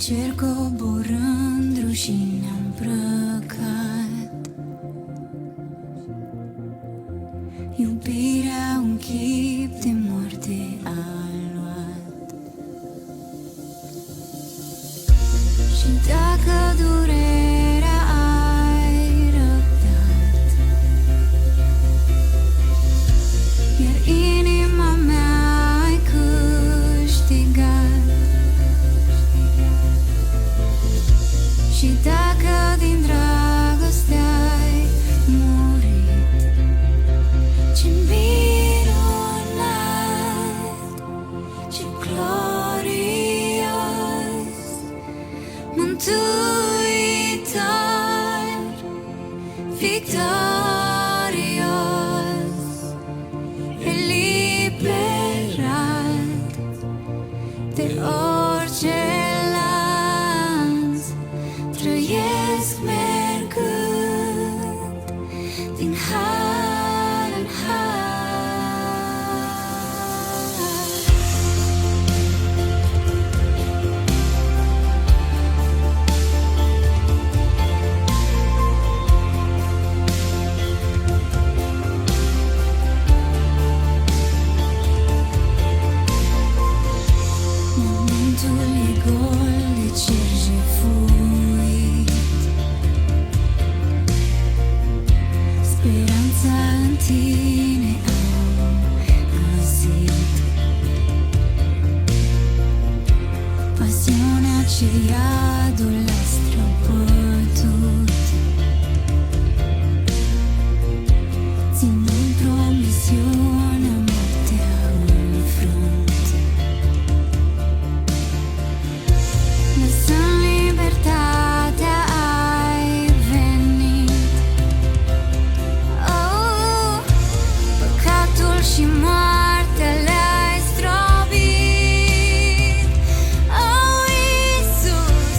cer coborând, rușine am îmbrăcat. Iubirea un chip de moarte a luat. Și dacă durerea ai răbdat, iar inima mea ai câștigat, și dacă din dragoste ai murit, ce minunat, ce glorios, mântuitor, victorios, eliberat de orice lanț, trăiesc mergând din har în har. Momentul e gol de cer jefuit, speranța în tine am găsit, pasiunea ce iadul a străbătut, ținând promisiunea moartea înfrunt. Lăsând libertatea ai venit, oh, păcatul și moartea le-ai zdrobit. Oh, Iisus,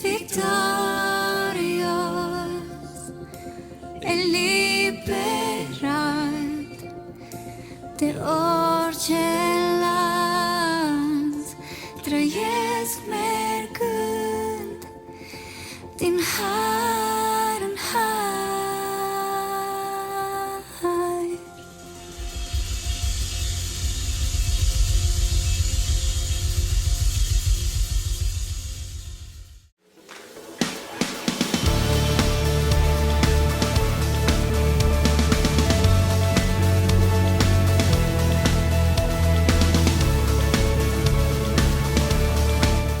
victorios, eliberat de orice lanț, trăiesc mergând din har în har.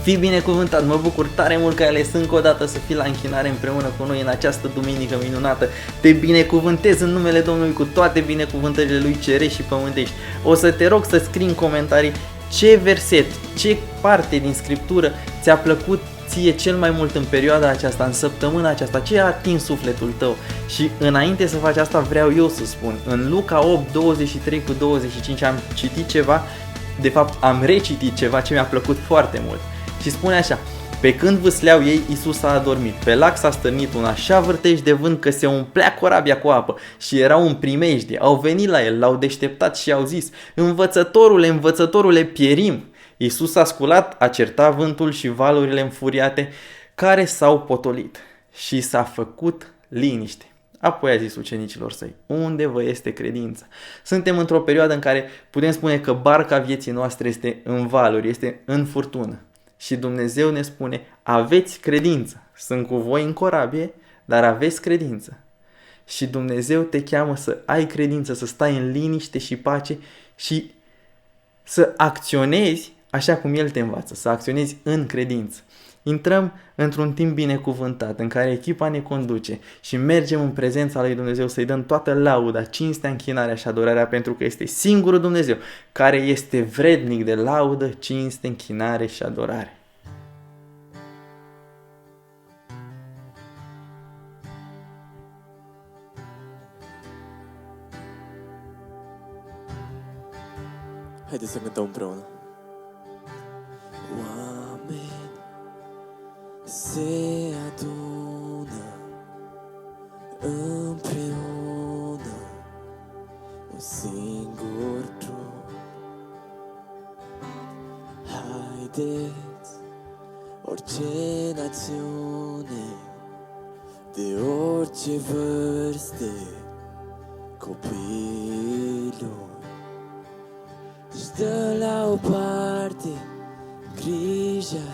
Fii binecuvântat, mă bucur tare mult că ai ales încă o dată să fii la închinare împreună cu noi în această duminică minunată. Te binecuvântez în numele Domnului cu toate binecuvântările Lui cerești și pământești. O să te rog să scrii în comentarii ce verset, ce parte din Scriptură ți-a plăcut ție cel mai mult în perioada aceasta, în săptămâna aceasta, ce a atins sufletul tău. Și înainte să faci asta vreau eu să spun, în Luca 8, 23 cu 25 am citit ceva, de fapt am recitit ceva ce mi-a plăcut foarte mult. Și spune așa: pe când vâsleau ei, Iisus a adormit. Pe lac s-a stârnit un așa vârtej de vânt că se umplea corabia cu apă și erau în primejdie. Au venit la el, l-au deșteptat și au zis: învățătorule, învățătorule, pierim. Iisus a sculat, a certat vântul și valurile înfuriate care s-au potolit și s-a făcut liniște. Apoi a zis ucenicilor săi: unde vă este credința? Suntem într-o perioadă în care putem spune că barca vieții noastre este în valuri, este în furtună. Și Dumnezeu ne spune: aveți credință. Sunt cu voi în corabie, dar aveți credință. Și Dumnezeu te cheamă să ai credință, să stai în liniște și pace și să acționezi așa cum El te învață, să acționezi în credință. Intrăm într-un timp binecuvântat în care echipa ne conduce și mergem în prezența lui Dumnezeu să-i dăm toată lauda, cinstea, închinarea și adorarea, pentru că este singurul Dumnezeu care este vrednic de laudă, cinste, închinare și adorare. Haideți să cântăm împreună. Oameni se adună împreună, un singur trup. Haideți, orice națiune, de orice vârste, copilul, își dă la o parte grija,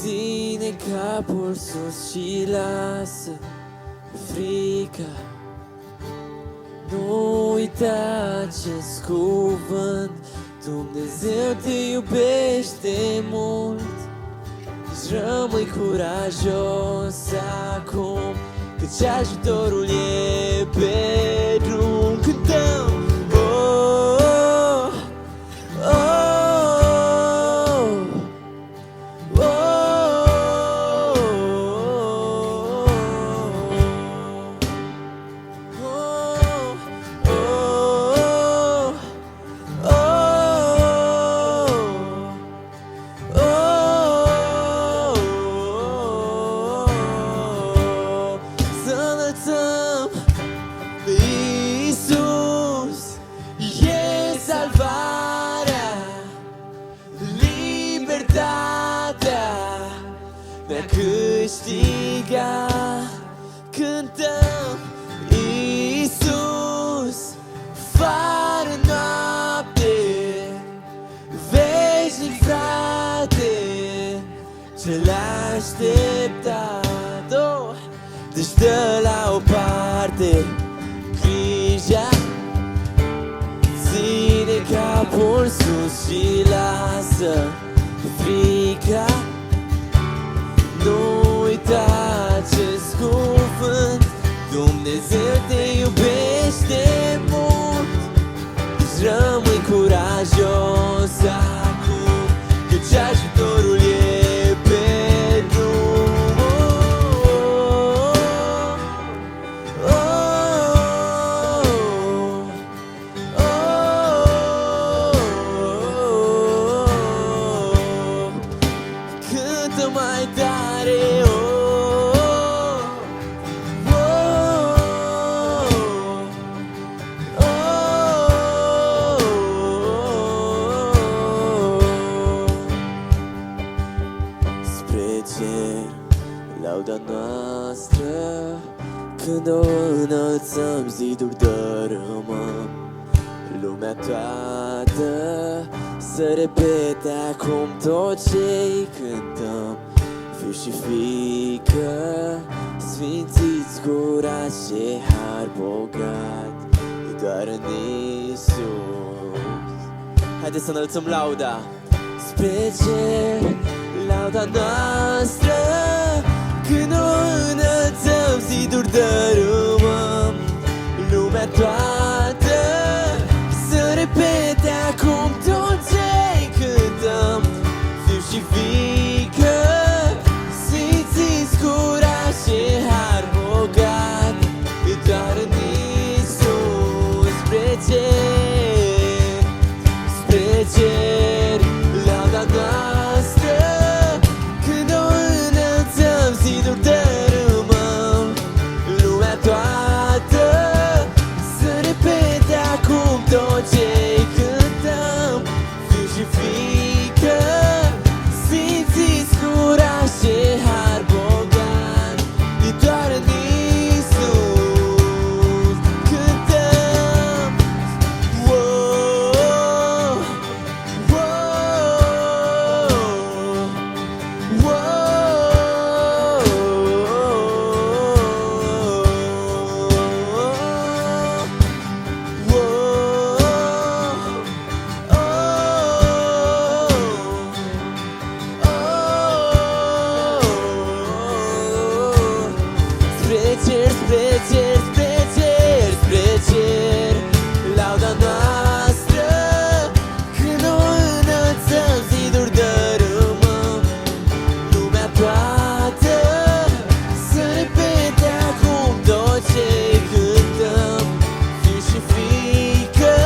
ține capul sus și lasă frica. Nu uita acest cuvânt, Dumnezeu te iubește mult. Deci rămâi curajos acum, căci ajutorul e pe drum. Cântăm! Cântăm Iisus, fără noapte, veșnic frate, ce-l așteptat. Deci dă la o parte grija, ține capul sus și lasă frica. Nu uita acest cuvânt, Dumnezeu te iubește mult. Deci rămâi curajos acum, căci ajutorul e pe drum. Cât cântă mai tare. Oh, oh, oh, oh, oh. Spre cer, lauda noastră, când o înălțăm, ziduri dărâmăm. Lumea toată să repete acum tot ce-i cântăm. Fiu și fiică, sfințiți, curați și har bogat, e doar în Iisus. Haideți să înălțăm lauda spre cer, lauda noastră, când o înălțăm, ziduri dărâmăm. Lumea toată să repete acum tot ce-i cântăm. Fiu și fiică, sfințiți, curați și har bogat, e doar în Iisus. Spre cer, spre cer, lauda noastră, când o înălțăm, ziduri dărâmăm. Lumea toată să repete acum tot ce-i cântăm. Fiu și fiică, sfințiți, curați și har bogat, e doar în Iisus. Cântăm. Wow, wow, wow. Spre cer, spre cer, spre cer, spre cer, lauda noastră, când o înălțăm, ziduri dărâmăm. Lumea toată să repete acum tot ce-i cântăm. Fiu și fiică,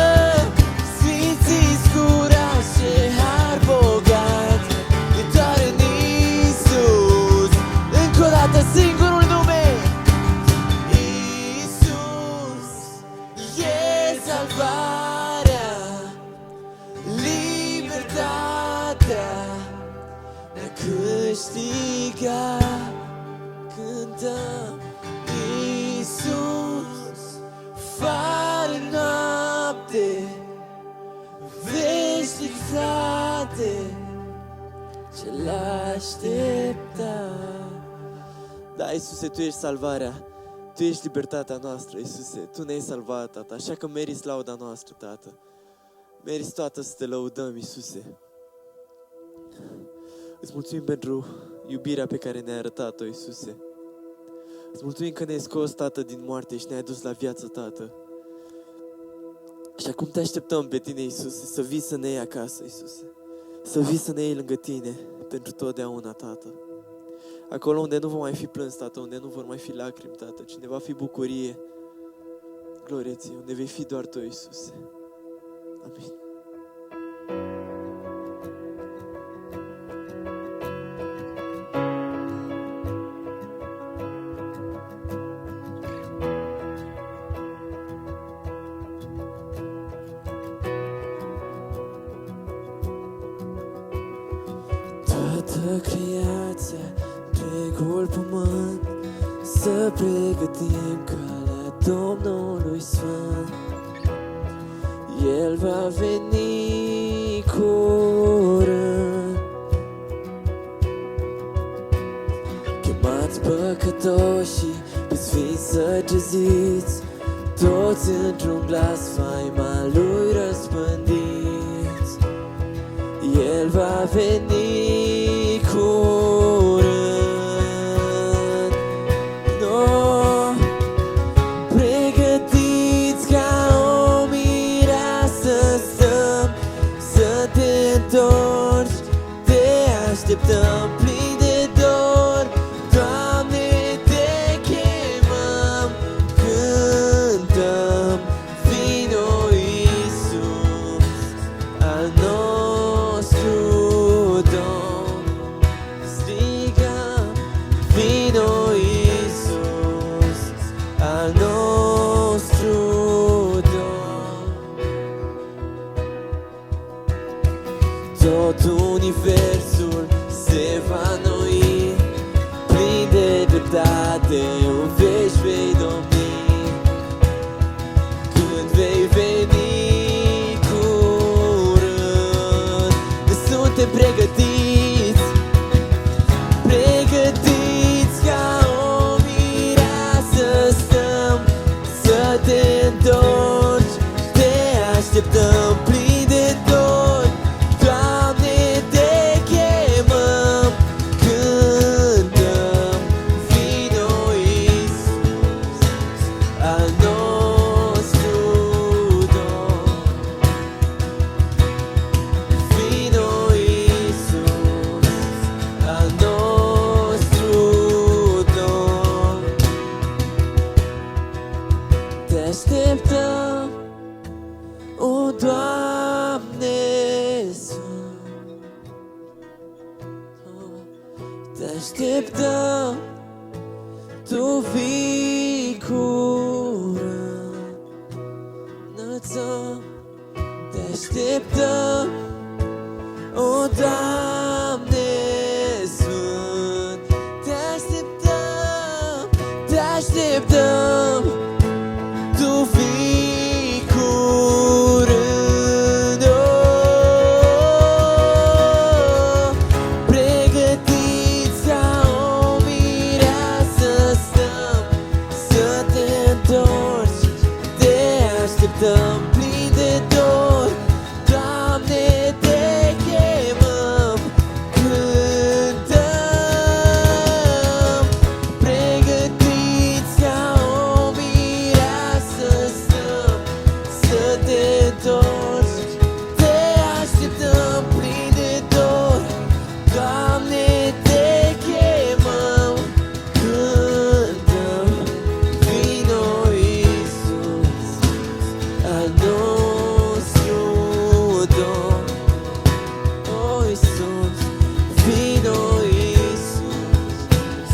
sfințiți, curați și har bogat, e doar în Iisus. Încă o dată, singurul nume, Iisus, e salvarea, libertatea, ne-a câștigat. Cântăm Iisus, fără noapte, veșnic frate, ce-l aștepta. Da, Iisuse, Tu ești salvarea, Tu ești libertatea noastră, Iisuse. Tu ne-ai salvat, Tată, așa că meriți lauda noastră, Tată. Meriți toată să Te lăudăm, Iisuse. Îți mulțumim pentru iubirea pe care ne-ai arătat-o, Iisuse. Îți mulțumim că ne-ai scos, Tată, din moarte și ne-ai adus la viață, Tată. Și acum Te așteptăm pe Tine, Iisuse, să vii să ne iei acasă, Iisuse. Să vii să ne iei lângă Tine pentru totdeauna, Tată. Acolo unde nu va mai fi plâns, Tată, unde nu vor mai fi lacrimi, Tată, ci unde va fi bucurie, glorie Ție, unde vei fi doar Tu, Iisuse. Amin. Toată creația, întregul pământ, să pregătim calea Domnului Sfânt. El va veni curând. Chemați păcătoșii, pe sfinți să geziți, toți într-un glas faima Lui răspândiți. El va veni curând. No, pregătiți ca o mireasă stăm, să te întorci, te așteptăm plini de dor. Doamne, Te chemăm, cântăm, vino Iisus, al nostru Domn. libertate în veci vei domni, când vei veni curând. Suntem pregătiți, pregătiți ca o mireasă stăm să te întorci. Te așteptăm plini de dor, Doamne, te chemăm, cântăm, vino Iisus, al nostru Domn. Vino Iisus, al nostru Domn. Te așteptăm, o Doamne Sfânt, te așteptăm, Tu vii curând. Înălțăm, te așteptăm, o Doamne Sfânt, te așteptăm, te așteptăm, Tu vii curând. Oh, pregătiți ca o mireasă stăm să te întorci. Te așteptăm plini de dor, Doamne, te chemăm, cântăm. Pregătiți ca o mireasă stăm să te întorci. Te așteptăm plini de dor, Doamne, te chemăm, cântăm. Vino Iisus, al nostru Domn. O Iisus, vino Iisus,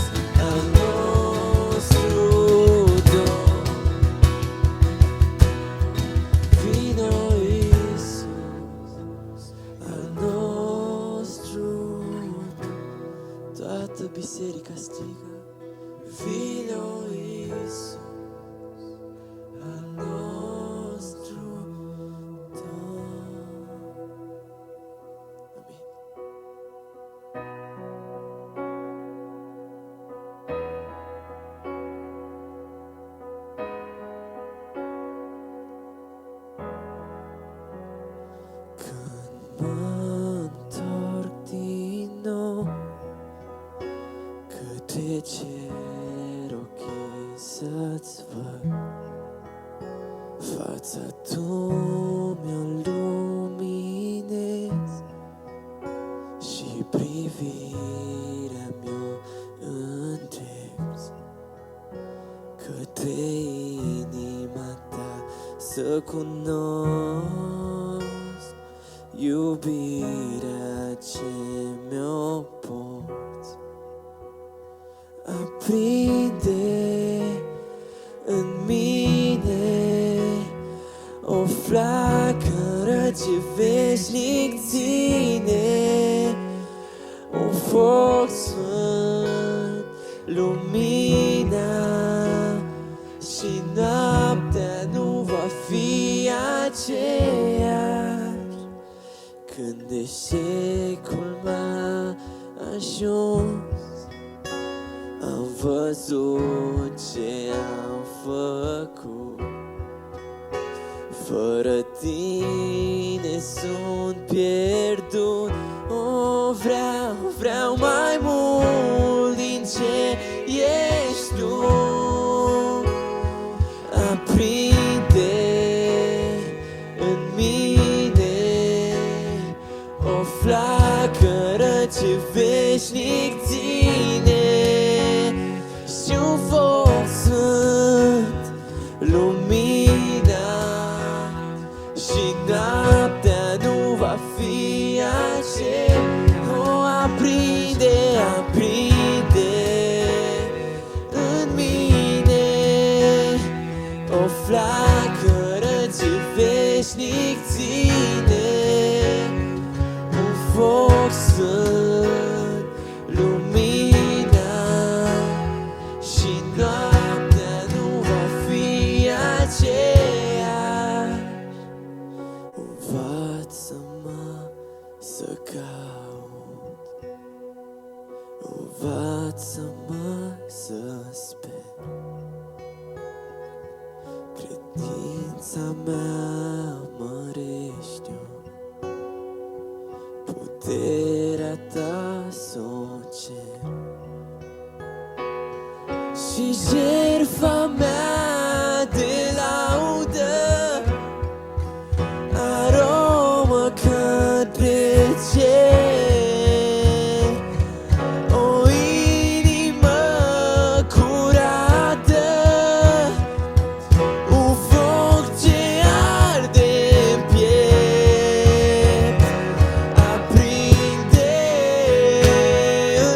al nostru Domn. Vino Iisus, al nostru Domn. Toată biserica strigă, vino Iisus, al nostru Domn. Amin. Când mă întorc din nou către cer, ochii să-ți văd, fața Tu mi-o luminezi și privirea mi-o îndrepți către inima Ta, să cunosc iubirea ce mi-o porți. Aprinde în mine o flacără ce veșnic ține, un foc sfânt, lumina, și noaptea nu va fi aceeași. Când eșecul m-a ajuns, am văzut ce am făcut. Fără Tine sunt pierdut. Oh, vreau mai mult din ce ești Tu. Aprinde în mine o flacără ce veșnic ține și un foc sfânt, lumina, și noaptea nu va fi aceea. O aprinde în mine o flacără ce veșnic ține, un foc sfânt, lumina, Învață-mă să sper, credința mea mărește-o, puterea ta s-o cer, și jertfa mea de laudă, aromă către cer. O inimă curată, un foc ce arde în piept, aprinde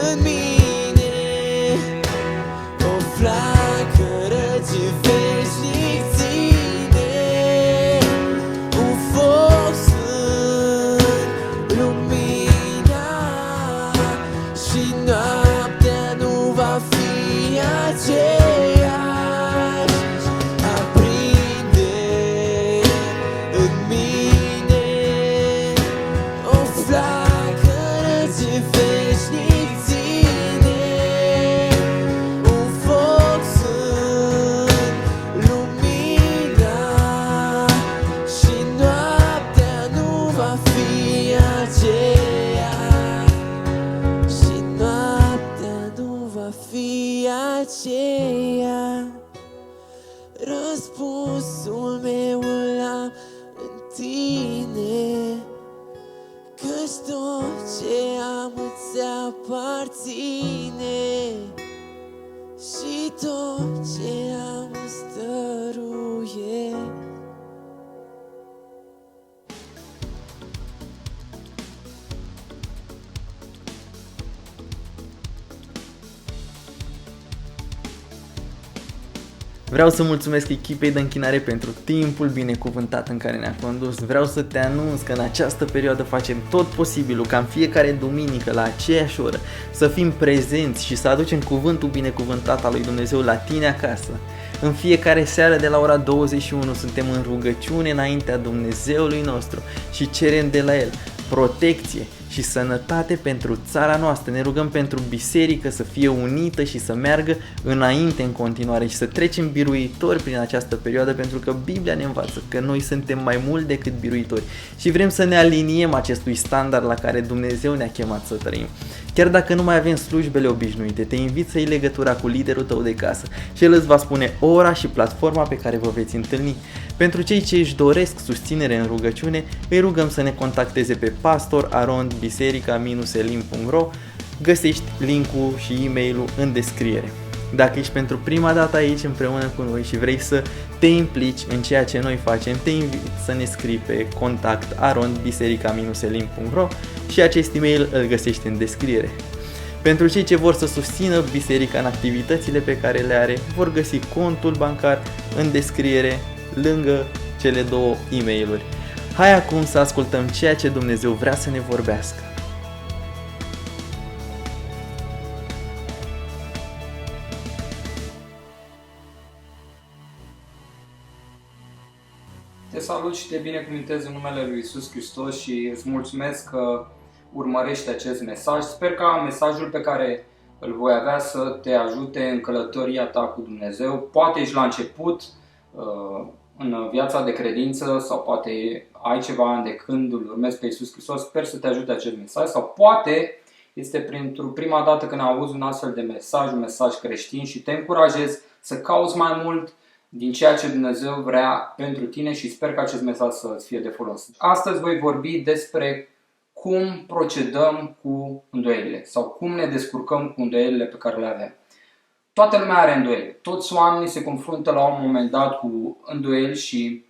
în mine o flacără ce veșnic ține, un foc sfânt, lumina, și noaptea nu va fi aceeași. Aprinde în mine o flacără ce veșnic ține, un foc sfânt, lumina, și noaptea nu va fi aceeași, și noaptea nu va fi aceeași. Răspunsul meu îl am în tine, căci tot ce am îți aparține, și tot ce am îți dăruie. Vreau să mulțumesc echipei de închinare pentru timpul binecuvântat în care ne-a condus. Vreau să te anunț că în această perioadă facem tot posibilul ca în fiecare duminică, la aceeași oră, să fim prezenți și să aducem cuvântul binecuvântat al lui Dumnezeu la tine acasă. În fiecare seară de la ora 21 suntem în rugăciune înaintea Dumnezeului nostru și cerem de la El protecție și sănătate pentru țara noastră. Ne rugăm pentru biserică să fie unită și să meargă înainte în continuare și să trecem biruitori prin această perioadă, pentru că Biblia ne învață că noi suntem mai mult decât biruitori și vrem să ne aliniem acestui standard la care Dumnezeu ne-a chemat să trăim. Chiar dacă nu mai avem slujbele obișnuite, te invit să iei legătura cu liderul tău de casă și el îți va spune ora și platforma pe care vă veți întâlni. Pentru cei ce își doresc susținere în rugăciune, îi rugăm să ne contacteze pe pastorarondbiserica-elim.ro. Găsești linkul și e-mailul în descriere. Dacă ești pentru prima dată aici împreună cu noi și vrei să te implici în ceea ce noi facem, te invit să ne scrii pe contact@biserica-elim.ro și acest e-mail îl găsești în descriere. Pentru cei ce vor să susțină biserica în activitățile pe care le are, vor găsi contul bancar în descriere, lângă cele două e-mailuri. Hai acum să ascultăm ceea ce Dumnezeu vrea să ne vorbească. Te salut și te binecuvântez în numele lui Iisus Hristos și îți mulțumesc că urmărești acest mesaj. Sper ca mesajul pe care îl voi avea să te ajute în călătoria ta cu Dumnezeu. Poate ești la început în viața de credință sau poate ai ceva ani de când îl urmezi pe Iisus Hristos. Sper să te ajute acest mesaj, sau poate este pentru prima dată când auzi un astfel de mesaj, un mesaj creștin, și te încurajez să cauți mai mult din ceea ce Dumnezeu vrea pentru tine și sper că acest mesaj să-ți fie de folos. Astăzi voi vorbi despre cum procedăm cu îndoielile sau cum ne descurcăm cu îndoielile pe care le avem. Toată lumea are îndoieli. Toți oamenii se confruntă la un moment dat cu îndoieli și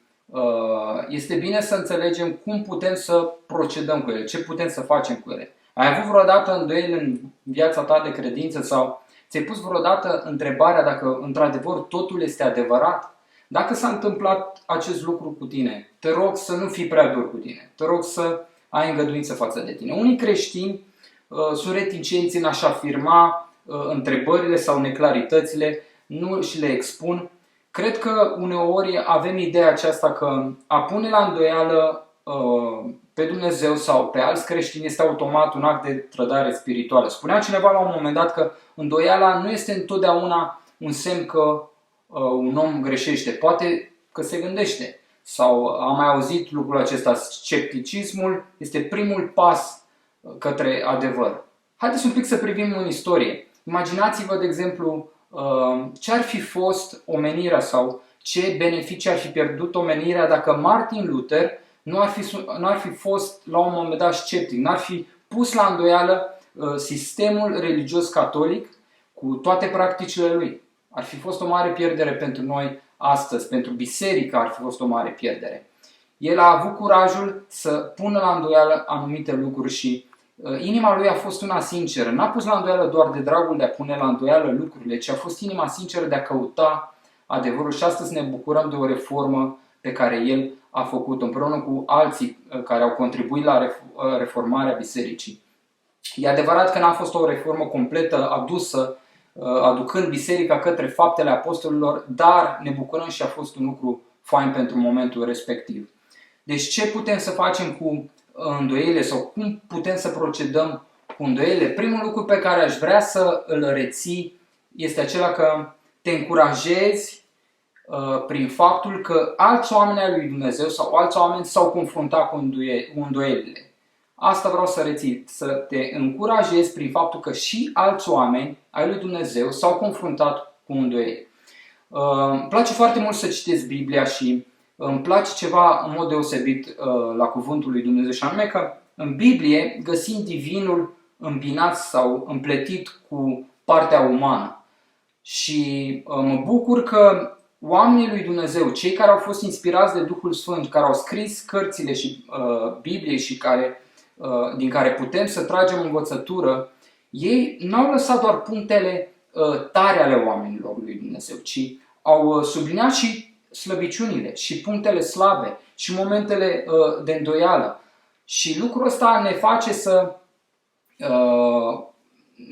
este bine să înțelegem cum putem să procedăm cu ele, ce putem să facem cu ele. Ai avut vreodată îndoieli în viața ta de credință sau ți-ai pus vreodată întrebarea dacă într-adevăr totul este adevărat? Dacă s-a întâmplat acest lucru cu tine, te rog să nu fii prea dur cu tine. Te rog să ai îngăduință față de tine. Unii creștini sunt reticenți în a-și afirma întrebările sau neclaritățile, nu și le expun. Cred că uneori avem ideea aceasta că a pune la îndoială pe Dumnezeu sau pe alți creștini este automat un act de trădare spirituală. Spunea cineva la un moment dat că îndoiala nu este întotdeauna un semn că un om greșește. Poate că se gândește. Sau am mai auzit lucrul acesta, scepticismul este primul pas către adevăr. Haideți un pic să privim în istorie. Imaginați-vă, de exemplu, ce ar fi fost omenirea sau ce beneficii ar fi pierdut omenirea dacă Martin Luther nu ar fi fost la un moment dat sceptic, n-ar fi pus la îndoială sistemul religios catolic cu toate practicile lui. Ar fi fost o mare pierdere pentru noi astăzi, pentru biserică ar fi fost o mare pierdere. El a avut curajul să pună la îndoială anumite lucruri și inima lui a fost una sinceră. N-a pus la îndoială doar de dragul de a pune la îndoială lucrurile, ci a fost inima sinceră de a căuta adevărul și astăzi ne bucurăm de o reformă pe care el a făcut-o împreună cu alții care au contribuit la reformarea bisericii. E adevărat că n-a fost o reformă completă adusă, aducând biserica către faptele apostolilor, dar ne bucurăm și a fost un lucru fain pentru momentul respectiv. Deci ce putem să facem cu îndoielile sau cum putem să procedăm cu îndoielile? Primul lucru pe care aș vrea să îl reții este acela că te încurajezi prin faptul că alți oameni ai lui Dumnezeu sau alți oameni s-au confruntat cu îndoielile. Asta vreau să reții, să te încurajezi prin faptul că și alți oameni ai lui Dumnezeu s-au confruntat cu îndoieli. Îmi place foarte mult să citesc Biblia și îmi place ceva în mod deosebit la cuvântul lui Dumnezeu și anume că în Biblie găsim divinul îmbinat sau împletit cu partea umană. Și mă bucur că oamenii lui Dumnezeu, cei care au fost inspirați de Duhul Sfânt, care au scris cărțile și Biblie și din care putem să tragem învățătură, ei n-au lăsat doar punctele tare ale oamenilor lui Dumnezeu, ci au subliniat și slăbiciunile și punctele slabe și momentele de îndoială. Și lucrul ăsta ne face să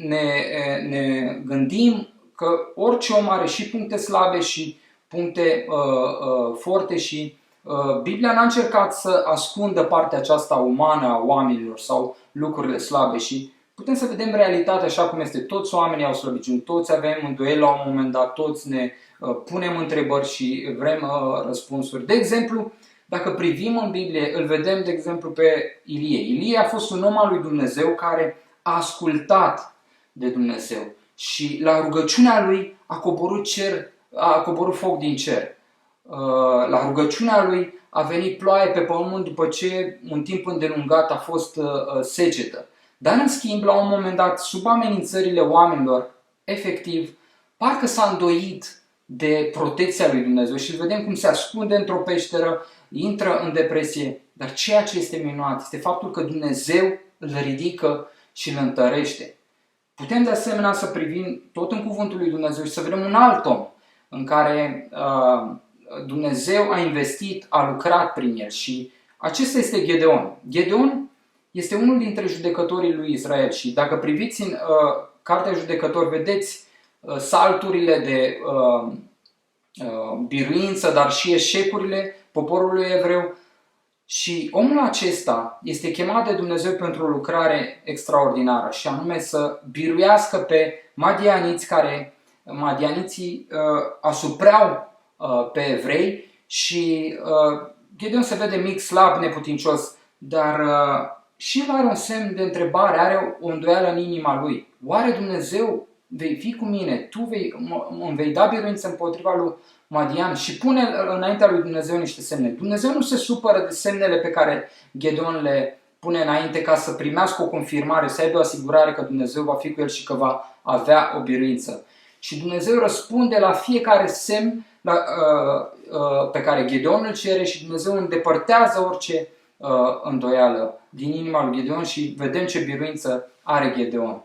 ne gândim că orice om are și puncte slabe și puncte forte și Biblia n-a încercat să ascundă partea aceasta umană a oamenilor sau lucrurile slabe și putem să vedem realitatea așa cum este. Toți oamenii au slăbiciuni, toți avem îndoieli la un moment dat, toți ne punem întrebări și vrem răspunsuri. De exemplu, dacă privim în Biblie, îl vedem de exemplu pe Ilie. Ilie a fost un om al lui Dumnezeu care a ascultat de Dumnezeu și la rugăciunea lui a coborât foc din cer. La rugăciunea lui a venit ploaie pe pământ după ce un timp îndelungat a fost secetă. Dar în schimb, la un moment dat, sub amenințările oamenilor, efectiv, parcă s-a îndoit de protecția lui Dumnezeu și îl vedem cum se ascunde într-o peșteră, intră în depresie. Dar ceea ce este minunat este faptul că Dumnezeu îl ridică și îl întărește. Putem de asemenea să privim tot în cuvântul lui Dumnezeu și să vedem un alt om în care Dumnezeu a investit, a lucrat prin el și acesta este Gedeon. Gedeon este unul dintre judecătorii lui Israel și dacă priviți în Cartea Judecători, vedeți salturile de biruință, dar și eșecurile poporului evreu. Și omul acesta este chemat de Dumnezeu pentru o lucrare extraordinară și anume să biruiască pe madianiți care madianiții asupreau pe evrei și Gedeon se vede mic, slab, neputincios, dar și el are un semn de întrebare, are o îndoială în inima lui. Oare Dumnezeu vei fi cu mine? Tu îmi vei da biruință împotriva lui Madian? Și pune înaintea lui Dumnezeu niște semne. Dumnezeu nu se supără de semnele pe care Gedeon le pune înainte ca să primească o confirmare, să aibă o asigurare că Dumnezeu va fi cu el și că va avea o biruință. Și Dumnezeu răspunde la fiecare semn pe care Gedeon îl cere și Dumnezeu îndepărtează orice îndoială din inima lui Gedeon și vedem ce biruință are Gedeon.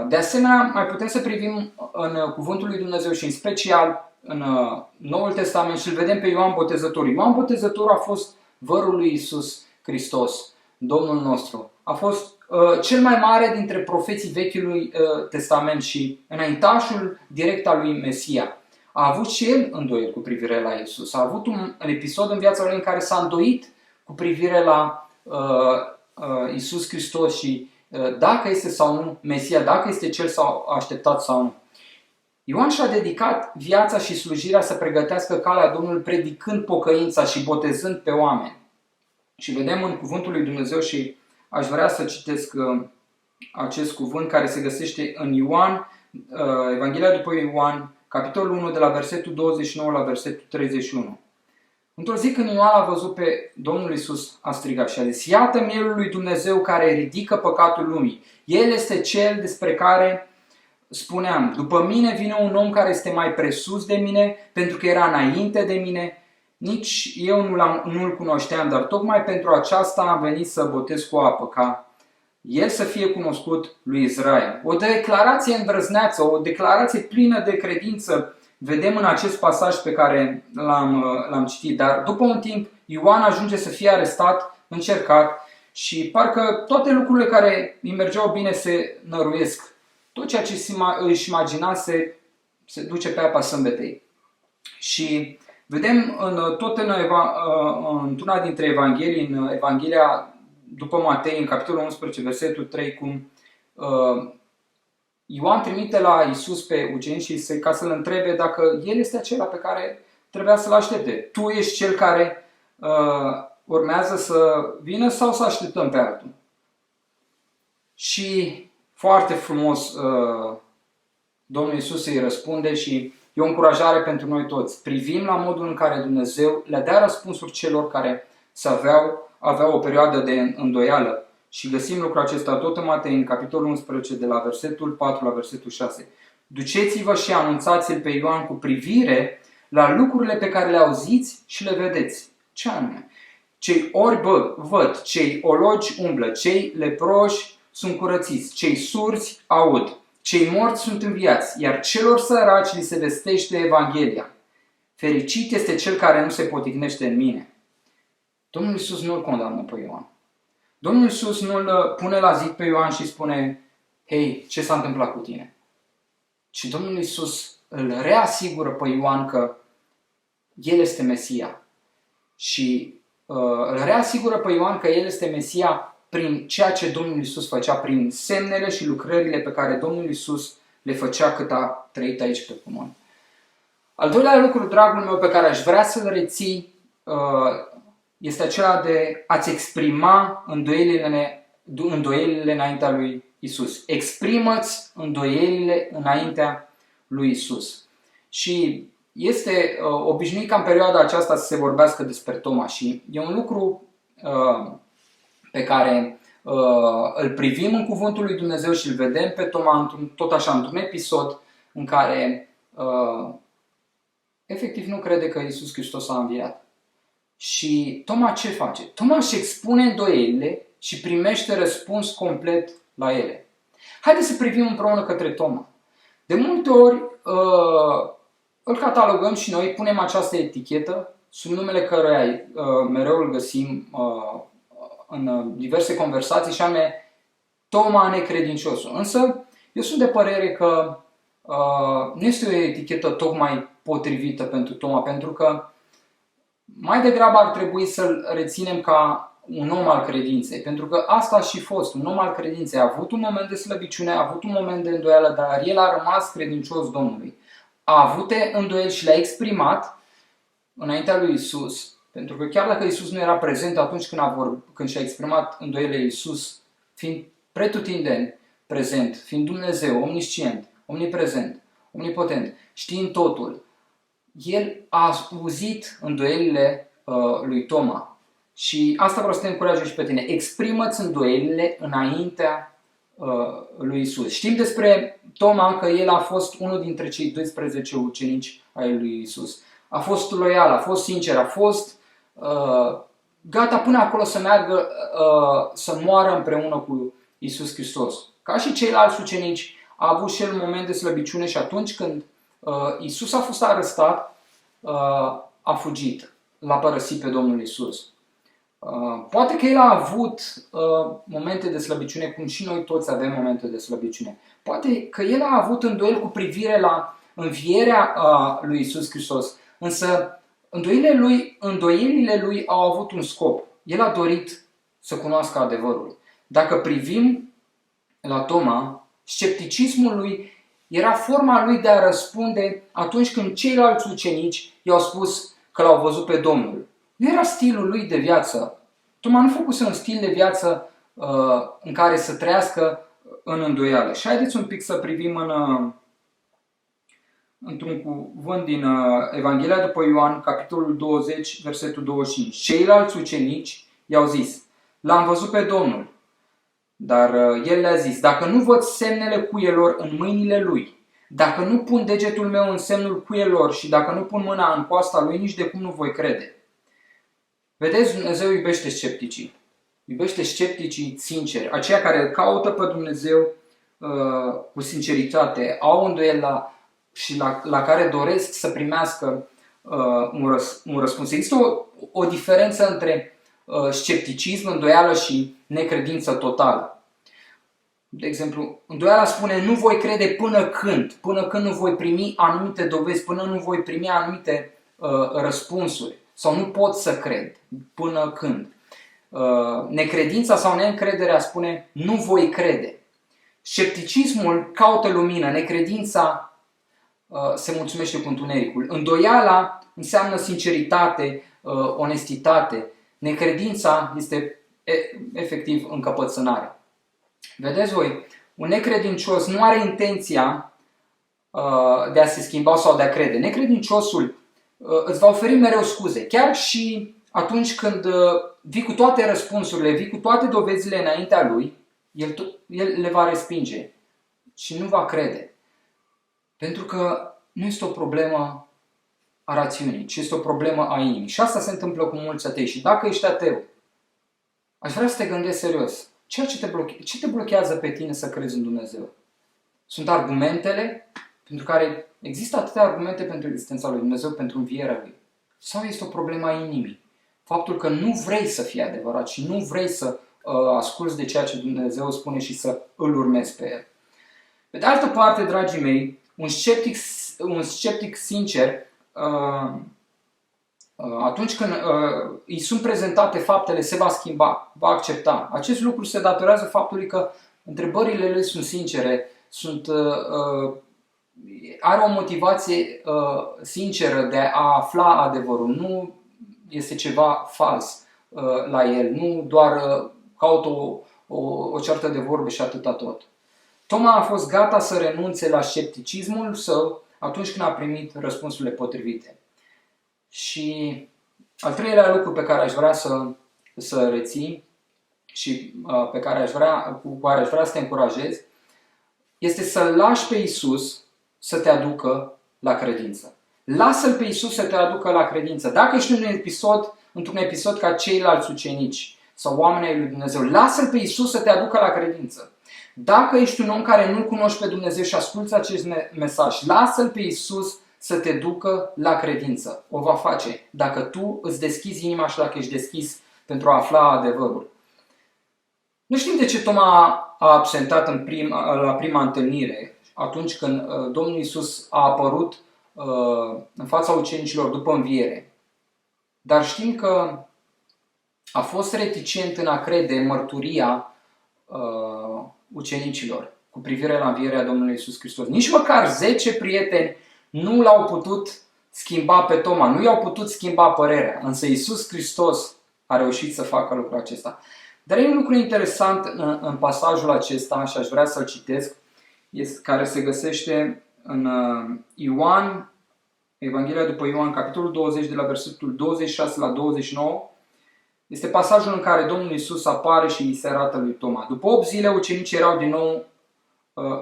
De asemenea, mai putem să privim în cuvântul lui Dumnezeu și în special în Noul Testament și îl vedem pe Ioan Botezătorul. Ioan Botezătorul a fost vărul lui Iisus Hristos, Domnul nostru. A fost cel mai mare dintre profeții Vechiului Testament și înaintașul direct al lui Mesia. A avut și el îndoieli cu privire la Iisus. A avut un episod în viața lui în care s-a îndoit cu privire la Iisus Hristos și dacă este sau nu Mesia, dacă este cel sau așteptat sau nu. Ioan și-a dedicat viața și slujirea să pregătească calea Domnului, predicând pocăința și botezând pe oameni. Și vedem în cuvântul lui Dumnezeu și aș vrea să citesc acest cuvânt care se găsește în Ioan, Evanghelia după Ioan, capitolul 1, de la versetul 29 la versetul 31. Într-o zi când Ioan a văzut pe Domnul Iisus, a strigat și a zis: iată mielul lui Dumnezeu care ridică păcatul lumii. El este cel despre care spuneam: după mine vine un om care este mai presus de mine, pentru că era înainte de mine. Nici eu nu-l cunoșteam, dar tocmai pentru aceasta am venit să botez cu apă, ca el să fie cunoscut lui Israel. O declarație îndrăzneață, o declarație plină de credință vedem în acest pasaj pe care l-am citit. Dar după un timp Ioan ajunge să fie arestat, încercat și parcă toate lucrurile care îi mergeau bine se năruiesc. Tot ceea ce își imagina se duce pe apa sâmbetei. Și vedem într-una dintre evanghelii, în Evanghelia după Matei, în capitolul 11, versetul 3, cum Ioan trimite la Iisus pe ucenicii ca să-l întrebe dacă el este acela pe care trebuia să-l aștepte. Tu ești cel care urmează să vină sau să așteptăm pe altul? Și foarte frumos Domnul Iisus îi răspunde și e o încurajare pentru noi toți. Privim la modul în care Dumnezeu le dea răspunsuri celor care aveau o perioadă de îndoială. Și găsim lucrul acesta tot în Matei, în capitolul 11, de la versetul 4 la versetul 6. Duceți-vă și anunțați-l pe Ioan cu privire la lucrurile pe care le auziți și le vedeți. Ce anume? Cei orbi văd, cei ologi umblă, cei leproși sunt curățiți, cei surzi aud, cei morți sunt înviați, iar celor săraci li se vestește Evanghelia. Fericit este cel care nu se poticnește în mine. Domnul Iisus nu îl condamnă pe Ioan. Domnul Iisus nu îl pune la zi pe Ioan și spune: hei, ce s-a întâmplat cu tine? Și Domnul Iisus îl reasigură pe Ioan că el este Mesia. Și îl reasigură pe Ioan că el este Mesia prin ceea ce Domnul Iisus făcea, prin semnele și lucrările pe care Domnul Iisus le făcea cât a trăit aici pe pământ. Al doilea lucru, dragul meu, pe care aș vrea să-l reții este acela de a-ți exprima îndoielile înaintea lui Iisus. Exprimă-ți îndoielile înaintea lui Iisus. Și este obișnuit ca în perioada aceasta să se vorbească despre Toma și e un lucru pe care îl privim în cuvântul lui Dumnezeu și îl vedem pe Toma tot așa într-un episod în care efectiv nu crede că Iisus Hristos a înviat. Și Toma ce face? Toma își expune îndoielile și primește răspuns complet la ele. Haideți să privim împreună către Toma. De multe ori îl catalogăm și noi, punem această etichetă sub numele căruia mereu îl găsim în diverse conversații, și anume Toma necredinciosul. Însă eu sunt de părere că nu este o etichetă tocmai potrivită pentru Toma, pentru că mai degrabă ar trebui să-l reținem ca un om al credinței, pentru că asta a și fost, un om al credinței. A avut un moment de slăbiciune, a avut un moment de îndoială, dar el a rămas credincios Domnului. A avut îndoieli și le-a exprimat înaintea lui Iisus, pentru că chiar dacă Iisus nu era prezent atunci când și-a exprimat îndoielile, Iisus, fiind pretutindeni prezent, fiind Dumnezeu, omniscient, omniprezent, omnipotent, știind totul, el a auzit îndoielile lui Toma. Și asta vreau să te încurajez și pe tine. Exprimă-ți îndoielile înaintea lui Iisus. Știm despre Toma că el a fost unul dintre cei 12 ucenici ai lui Iisus. A fost loial, a fost sincer, a fost gata până acolo să meargă, să moară împreună cu Iisus Hristos. Ca și ceilalți ucenici, a avut și el un moment de slăbiciune și atunci când Iisus a fost arestat, a fugit, l-a părăsit pe Domnul Iisus. Poate că el a avut momente de slăbiciune, cum și noi toți avem momente de slăbiciune. Poate că el a avut îndoieli cu privire la învierea lui Iisus Hristos, însă îndoielile lui au avut un scop. el a dorit să cunoască adevărul. Dacă privim la Toma, scepticismul lui era forma lui de a răspunde atunci când ceilalți ucenici i-au spus că l-au văzut pe Domnul. Nu era stilul lui de viață. Toma nu făcuse un stil de viață în care să trăiască în îndoială. Și haideți un pic să privim într-un cuvânt din Evanghelia după Ioan, capitolul 20, versetul 25. Ceilalți ucenici i-au zis: l-am văzut pe Domnul. Dar el le-a zis: dacă nu văd semnele cuielor în mâinile lui, dacă nu pun degetul meu în semnul cuielor și dacă nu pun mâna în coasta lui, nici de cum nu voi crede. Vedeți, Dumnezeu iubește scepticii. Iubește scepticii sinceri, aceia care îl caută pe Dumnezeu cu sinceritate, au îndoieli și la care doresc să primească un răspuns. Există o diferență între scepticism, îndoială și necredință totală. De exemplu, îndoiala spune: nu voi crede până când nu voi primi anumite dovezi, până nu voi primi anumite răspunsuri, sau nu pot să cred până când. Necredința sau neîncrederea spune: nu voi crede. Scepticismul caută lumină, necredința se mulțumește cu întunericul. Îndoiala înseamnă sinceritate, onestitate. Necredința este efectiv încăpățânare. Vedeți voi, un necredincios nu are intenția de a se schimba sau de a crede. Necredinciosul îți va oferi mereu scuze. Chiar și atunci când vii cu toate răspunsurile, vii cu toate dovezile înaintea lui, el le va respinge și nu va crede. Pentru că nu este o problemă a rațiunii, ci este o problemă a inimii. Și asta se întâmplă cu mulți atei. Și dacă ești ateu, aș vrea să te gândești serios. Ce te blochează pe tine să crezi în Dumnezeu? Sunt argumentele pentru care există atâtea argumente pentru existența lui Dumnezeu, pentru învierea lui? Sau este o problemă a inimii? Faptul că nu vrei să fie adevărat și nu vrei să asculți de ceea ce Dumnezeu spune și să îl urmezi pe el. Pe de altă parte, dragii mei, un sceptic sincer, atunci când îi sunt prezentate faptele, se va schimba, va accepta. Acest lucru se datorează faptului că întrebările lui sunt sincere, are o motivație sinceră de a afla adevărul. Nu este ceva fals la el, nu doar caută o ceartă de vorbe și atâta tot. Toma a fost gata să renunțe la scepticismul său atunci când a primit răspunsurile potrivite. Și al treilea lucru pe care aș vrea să reții și cu care aș vrea să te încurajez este să-L lași pe Iisus să te aducă la credință. Lasă-L pe Iisus să te aducă la credință. Dacă ești într-un episod ca ceilalți ucenici sau oamenii lui Dumnezeu, lasă-L pe Iisus să te aducă la credință. Dacă ești un om care nu-L cunoști pe Dumnezeu și asculți acest mesaj, lasă-L pe Iisus să te ducă la credință. O va face dacă tu îți deschizi inima și dacă ești deschis pentru a afla adevărul. Nu știm de ce Toma a absentat la prima întâlnire, atunci când Domnul Iisus a apărut în fața ucenicilor după înviere. Dar știm că a fost reticent în a crede mărturia ucenicilor cu privire la învierea Domnului Iisus Hristos. Nici măcar 10 prieteni nu l-au putut schimba pe Toma, nu i-au putut schimba părerea, însă Iisus Hristos a reușit să facă lucrul acesta. Dar e un lucru interesant în pasajul acesta și aș vrea să-l citesc, care se găsește în Ioan, Evanghelia după Ioan, capitolul 20, de la versetul 26 la 29. Este pasajul în care Domnul Iisus apare și îi se arată lui Toma. După 8 zile, ucenicii erau din nou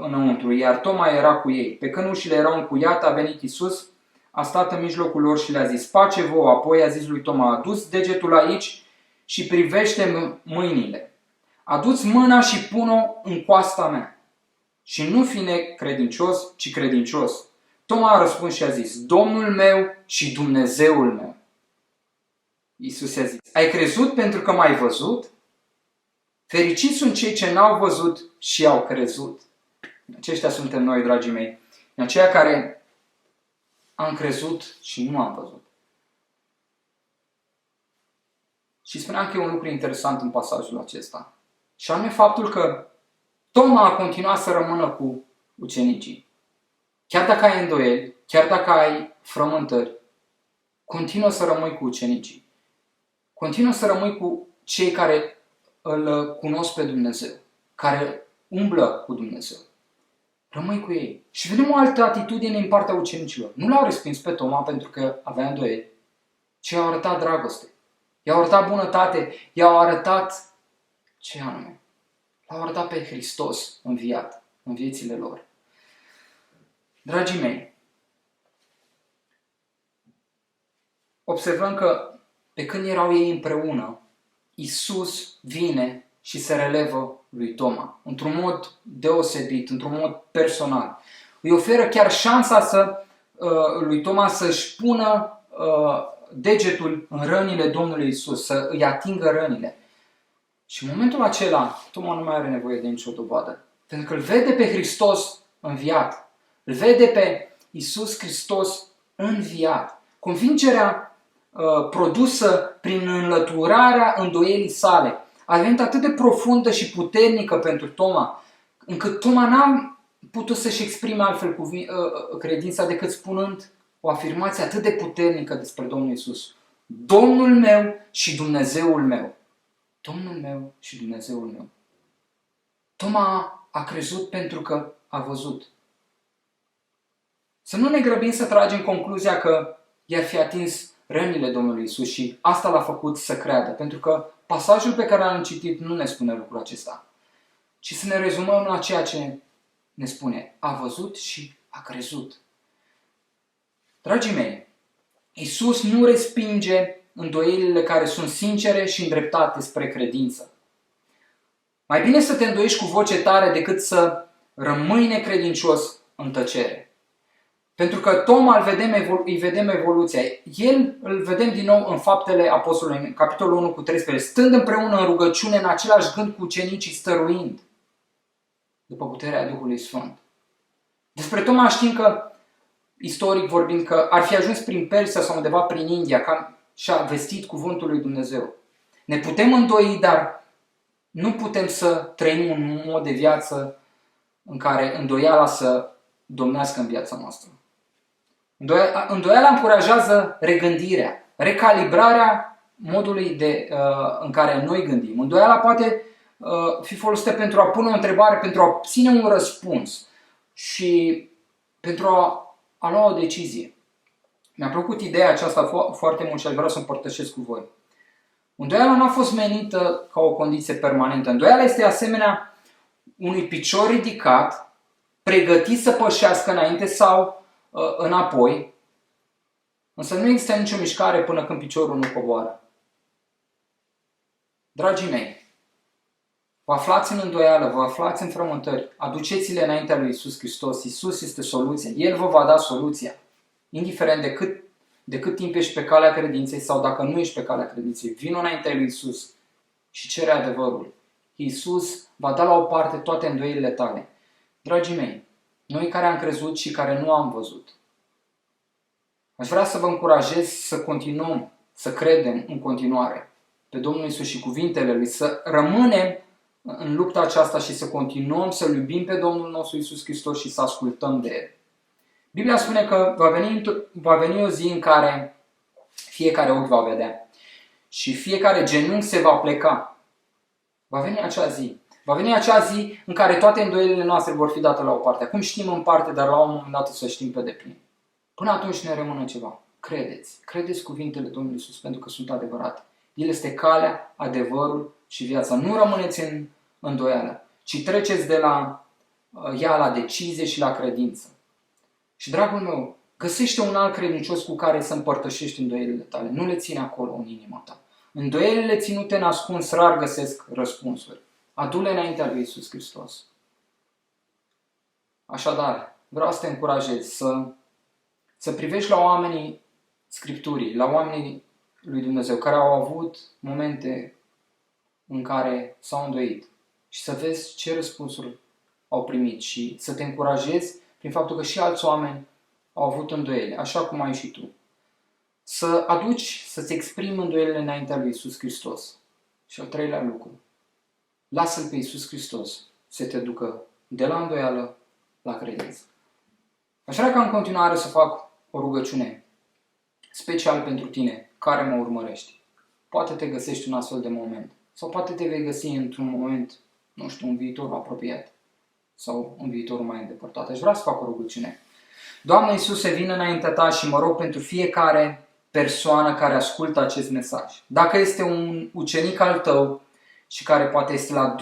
înăuntru, iar Toma era cu ei. Pe când ușile erau încuiate, a venit Iisus, a stat în mijlocul lor și le-a zis: pace vouă. Apoi a zis lui Toma: adu-ți degetul aici și privește mâinile. Adu-ți mâna și pun-o în coasta mea. Și nu fi necredincios, ci credincios. Toma a răspuns și a zis: Domnul meu și Dumnezeul meu. Iisus i-a zis: ai crezut pentru că m-ai văzut? Fericiți sunt cei ce n-au văzut și au crezut. Aceștia suntem noi, dragii mei. Aceia care am crezut și nu am văzut. Și spuneam că e un lucru interesant în pasajul acesta. Și anume faptul că Toma a continuat să rămână cu ucenicii. Chiar dacă ai îndoieli, chiar dacă ai frământări, continuă să rămâi cu ucenicii. Continuă să rămâi cu cei care îl cunosc pe Dumnezeu, care umblă cu Dumnezeu. Rămâi cu ei. Și vedem o altă atitudine în partea ucenicilor. Nu l-au respins pe Toma pentru că avea îndoieli, ci i-au arătat dragoste. I-au arătat bunătate, i-au arătat ce anume? L-au arătat pe Hristos înviat în viețile lor. Dragii mei, observăm că pe când erau ei împreună, Iisus vine și se relevă lui Toma, într-un mod deosebit, într-un mod personal. Îi oferă chiar șansa lui Toma să-și pună degetul în rănile Domnului Iisus, să îi atingă rănile. Și în momentul acela, Toma nu mai are nevoie de nicio dovadă, pentru că îl vede pe Hristos înviat, îl vede pe Iisus Hristos înviat. Convingerea produsă prin înlăturarea îndoielii sale a devenit atât de profundă și puternică pentru Toma, încât Toma n-a putut să-și exprime altfel credința decât spunând o afirmație atât de puternică despre Domnul Iisus. Domnul meu și Dumnezeul meu. Domnul meu și Dumnezeul meu. Toma a crezut pentru că a văzut. Să nu ne grăbim să tragem concluzia că i-ar fi atins rănile Domnului Iisus și asta l-a făcut să creadă, pentru că pasajul pe care l-am citit nu ne spune lucrul acesta, ci să ne rezumăm la ceea ce ne spune. A văzut și a crezut. Dragii mei, Iisus nu respinge îndoielile care sunt sincere și îndreptate spre credință. Mai bine să te îndoiești cu voce tare decât să rămâi necredincios în tăcere. Pentru că Toma îi vedem evoluția. El îl vedem din nou în Faptele Apostolului, în capitolul 1 cu 13, stând împreună în rugăciune, în același gând cu ucenicii, stăruind după puterea Duhului Sfânt. Despre Toma știm că, istoric vorbind, că ar fi ajuns prin Persia sau undeva prin India și a vestit cuvântul lui Dumnezeu. Ne putem îndoi, dar nu putem să trăim un mod de viață în care îndoiala să domnească în viața noastră. Îndoiala încurajează regândirea, recalibrarea modului în care noi gândim. Îndoiala poate fi folosită pentru a pune o întrebare, pentru a obține un răspuns și pentru a lua o decizie. Mi-a plăcut ideea aceasta foarte mult și aș vrea să o împărtășesc cu voi. Îndoiala nu a fost menită ca o condiție permanentă. Îndoiala este asemenea unui picior ridicat, pregătit să pășească înainte sau înapoi, însă nu există nicio mișcare până când piciorul nu coboară. Dragii mei, vă aflați în îndoială, vă aflați în frământări, aduceți-le înaintea lui Iisus Hristos. Iisus este soluția. El vă va da soluția. Indiferent de cât timp ești pe calea credinței sau dacă nu ești pe calea credinței, vino înaintea lui Iisus și cere adevărul. Iisus va da la o parte toate îndoielile tale. Dragii mei, noi care am crezut și care nu am văzut, aș vrea să vă încurajez să continuăm, să credem în continuare pe Domnul Iisus și cuvintele Lui, să rămânem în lupta aceasta și să continuăm să iubim pe Domnul nostru Iisus Hristos și să ascultăm de El. Biblia spune că va veni o zi în care fiecare ochi va vedea și fiecare genunchi se va pleca. Va veni acea zi. Va veni acea zi în care toate îndoielile noastre vor fi date la o parte. Acum știm în parte, dar la un moment dat să știm pe deplin. Până atunci ne rămâne ceva. Credeți cuvintele Domnului Iisus pentru că sunt adevărate. El este calea, adevărul și viața. Nu rămâneți în îndoială, ci treceți de la ea la decizie și la credință. Și, dragul meu, găsește un alt credincios cu care să împărtășești îndoielile tale. Nu le ține acolo în inima ta. Îndoielile ținute în ascuns rar găsesc răspunsuri. Adu-le înaintea lui Iisus Hristos. Așadar, vreau să te încurajez să privești la oamenii Scripturii, la oamenii lui Dumnezeu, care au avut momente în care s-au îndoit și să vezi ce răspunsuri au primit și să te încurajezi prin faptul că și alți oameni au avut îndoieli, așa cum ai și tu. să aduci, să-ți exprimi îndoielile înaintea lui Iisus Hristos. Și al treilea lucru, lasă-L pe Iisus Hristos să te ducă de la îndoială la credință. Aș vrea ca în continuare să fac o rugăciune special pentru tine care mă urmărești. Poate te găsești în astfel de moment sau poate te vei găsi într-un moment, nu știu, în viitorul apropiat sau în viitorul mai îndepărtat. Aș vrea să fac o rugăciune. Doamne Iisuse, vin înaintea Ta și mă rog pentru fiecare persoană care ascultă acest mesaj. Dacă este un ucenic al Tău și care poate este la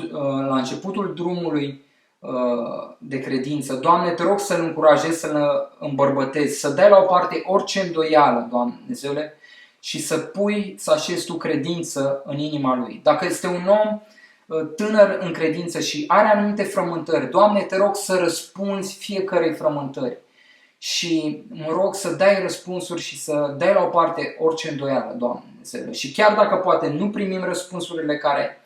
începutul drumului de credință, Doamne, te rog să-l încurajezi, să-l îmbărbătezi, să dai la o parte orice îndoială, Doamne Dumnezeule, și să așezi Tu credință în inima lui. Dacă este un om tânăr în credință și are anumite frământări, Doamne, te rog să răspunzi fiecărei frământări. Și mă rog să dai răspunsuri și să dai la o parte orice îndoială, Doamne Dumnezeule. Și chiar dacă poate nu primim răspunsurile care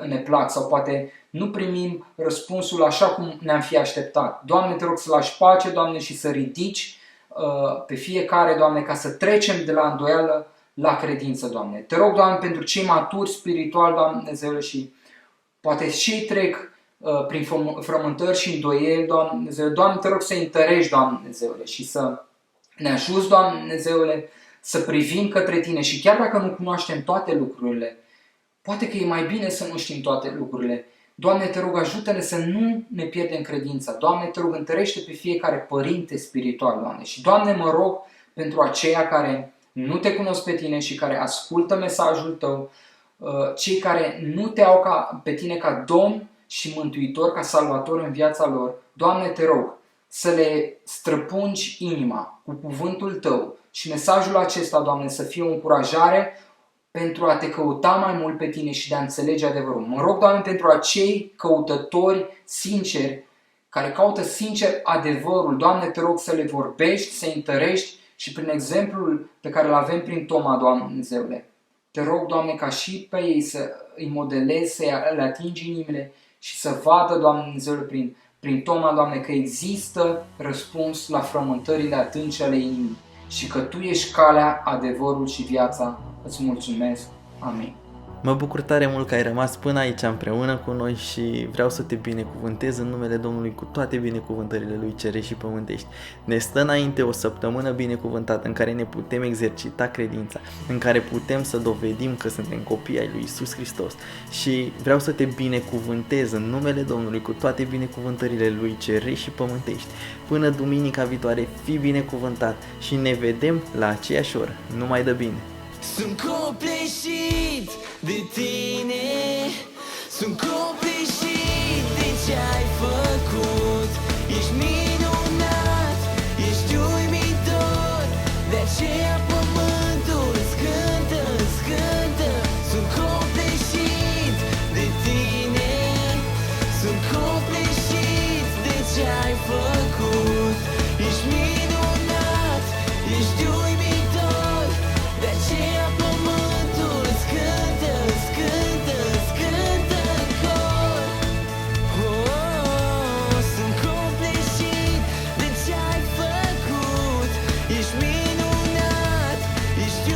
ne plac sau poate nu primim răspunsul așa cum ne-am fi așteptat, Doamne, te rog să lași pace, Doamne, și să ridici pe fiecare, Doamne, ca să trecem de la îndoială la credință, Doamne. Te rog, Doamne, pentru cei maturi spiritual, Doamne Dumnezeule, și poate și ei trec prin frământări și îndoieli, Doamne Dumnezeule. Doamne, te rog să-i întărești, Doamne Dumnezeule, și să ne ajuți, Doamne Dumnezeule, să privim către Tine. Și chiar dacă nu cunoaștem toate lucrurile, poate că e mai bine să nu știm toate lucrurile. Doamne, te rog, ajută-ne să nu ne pierdem credința. Doamne, te rog, întărește pe fiecare părinte spiritual, Doamne. Și, Doamne, mă rog pentru aceia care nu Te cunosc pe Tine și care ascultă mesajul Tău, cei care nu Te au pe Tine ca Domn și Mântuitor, ca Salvator în viața lor. Doamne, te rog să le străpungi inima cu cuvântul Tău și mesajul acesta, Doamne, să fie o încurajare pentru a Te căuta mai mult pe Tine și de a înțelege adevărul. Mă rog, Doamne, pentru acei căutători sinceri, care caută sincer adevărul. Doamne, te rog să le vorbești, să-i întărești și prin exemplul pe care îl avem prin Toma, Doamne Dumnezeule. Te rog, Doamne, ca și pe ei să îi modelezi, să le atingi inimile și să vadă, Doamne Dumnezeule, prin Toma, Doamne, că există răspuns la frământările adânci ale inimii și că Tu ești calea, adevărul și viața. Îți mulțumesc. Amin. Mă bucur tare mult că ai rămas până aici împreună cu noi și vreau să te binecuvântez în numele Domnului cu toate binecuvântările Lui cerești și pământești. Ne stă înainte o săptămână binecuvântată în care ne putem exercita credința, în care putem să dovedim că suntem copii ai Lui Iisus Hristos și vreau să te binecuvântez în numele Domnului cu toate binecuvântările Lui cerești și pământești. Până duminica viitoare, fii binecuvântat și ne vedem la aceeași oră. Numai de bine! Sunt copleșit de Tine, sunt copleșit de ce ai făcut. Ești minunat, ești uimitor, de aceea pământul îți cântă, îți cântă. Sunt copleșit de Tine, sunt copleșit de ce ai făcut. Ești minunat, ești uimitor, de aceea pământul îți cântă, îți cântă, îți cântă în cor. Sunt copleșit de ce ai făcut. Ești minunat, ești